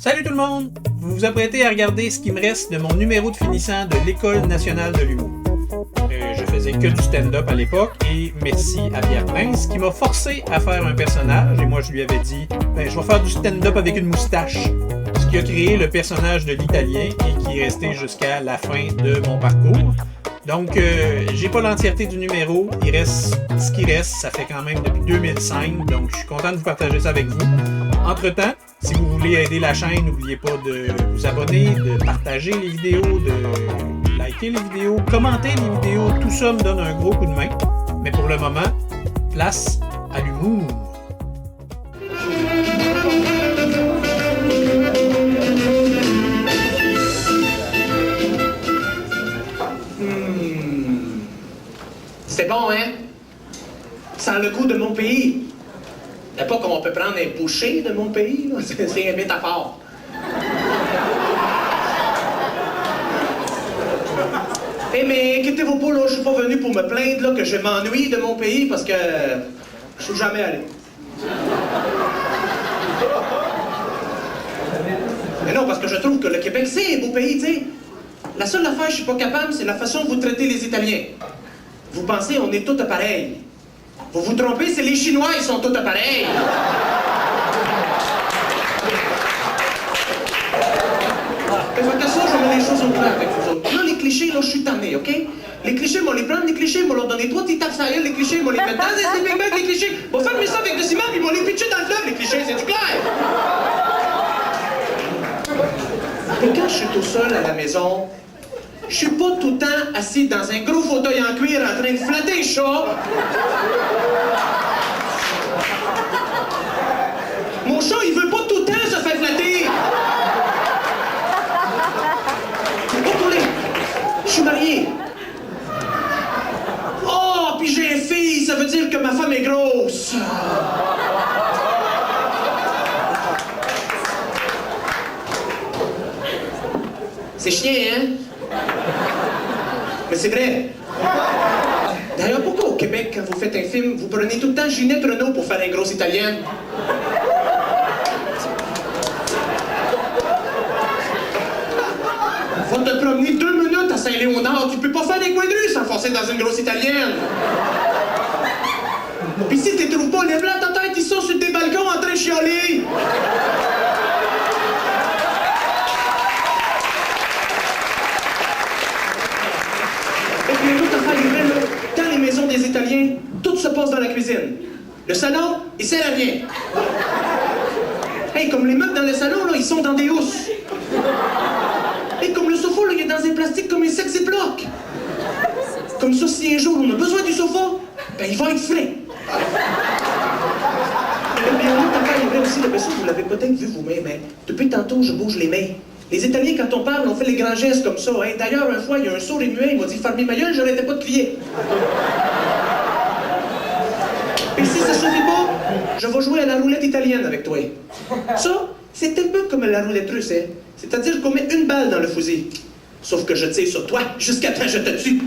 Salut tout le monde! Vous vous apprêtez à regarder ce qui me reste de mon numéro de finissant de l'École nationale de l'humour. Je faisais que du stand-up à l'époque et merci à Pierre Prince qui m'a forcé à faire un personnage et moi je lui avais dit je vais faire du stand-up avec une moustache. Ce qui a créé le personnage de l'Italien et qui est resté jusqu'à la fin de mon parcours. Donc, j'ai pas l'entièreté du numéro, il reste ce qui reste, ça fait quand même depuis 2005, donc je suis content de vous partager ça avec vous. Entre-temps, si vous voulez aider la chaîne, n'oubliez pas de vous abonner, de partager les vidéos, de liker les vidéos, commenter les vidéos, tout ça me donne un gros coup de main. Mais pour le moment, place à l'humour. C'est bon, hein? Sans le goût de mon pays. C'est pas qu'on peut prendre un bouchée de mon pays, là. C'est une métaphore. Mais inquiétez-vous pas, là, je suis pas venu pour me plaindre là, que je m'ennuie de mon pays parce que je suis jamais allé. Mais non, parce que je trouve que le Québec, c'est un beau pays, tu sais. La seule affaire que je suis pas capable, c'est la façon dont vous traitez les Italiens. Vous pensez, on est tous pareils. Vous vous trompez, c'est les Chinois, ils sont tous pareils. Mais fait que ça, je mets les choses au clair avec vous autres. Là, les clichés, là, je suis tanné, OK? Les clichés, moi, les prendre, les clichés, moi, leur donner 3 petites tapes sur la gueule, les clichés, moi, les mettre dans des Big Mac, les clichés. Moi, faire ça avec du ciment, puis moi, les pitcher dans le fleuve, les clichés, c'est du clair. Et quand je suis tout seul à la maison, je suis pas tout le temps assis dans un gros fauteuil en cuir en train de flatter les chats. Mon chat, il veut pas tout le temps se faire flatter. Attendez, je suis marié. Oh, puis j'ai une fille, ça veut dire que ma femme est grosse. C'est chiant, hein? Mais c'est vrai. D'ailleurs, pourquoi au Québec, quand vous faites un film, vous prenez tout le temps Ginette Renault pour faire une grosse italienne? Va te promener 2 minutes à Saint-Léonard, tu peux pas faire des coins de rue sans forcer dans une grosse italienne. Pis si tu trouves pas, lève-la ta tête, ils sont sur tes balcons en train de chialer. Dans les maisons des Italiens, tout se passe dans la cuisine. Le salon, il sert à rien. Hey, comme les meubles dans le salon, là, ils sont dans des housses. Et comme le sofa, là, il est dans un plastique comme un sac Ziploc. Comme ça, si un jour on a besoin du sofa, ben il va être frais. Et bien, l'autre affaire, il y avait aussi la personne, vous l'avez peut-être vu vous-même, mais depuis tantôt, je bouge les mains. Les Italiens, quand on parle, on fait les grands gestes comme ça. Hein. D'ailleurs, une fois, il y a un sourd et muet, il m'a dit « Fermez ma gueule, j'arrêtais pas de crier. » Et si ça suffit pas, je vais jouer à la roulette italienne avec toi. Ça, c'est un peu comme la roulette russe, hein. C'est-à-dire qu'on met une balle dans le fusil. Sauf que je tire sur toi jusqu'à temps que je te tue.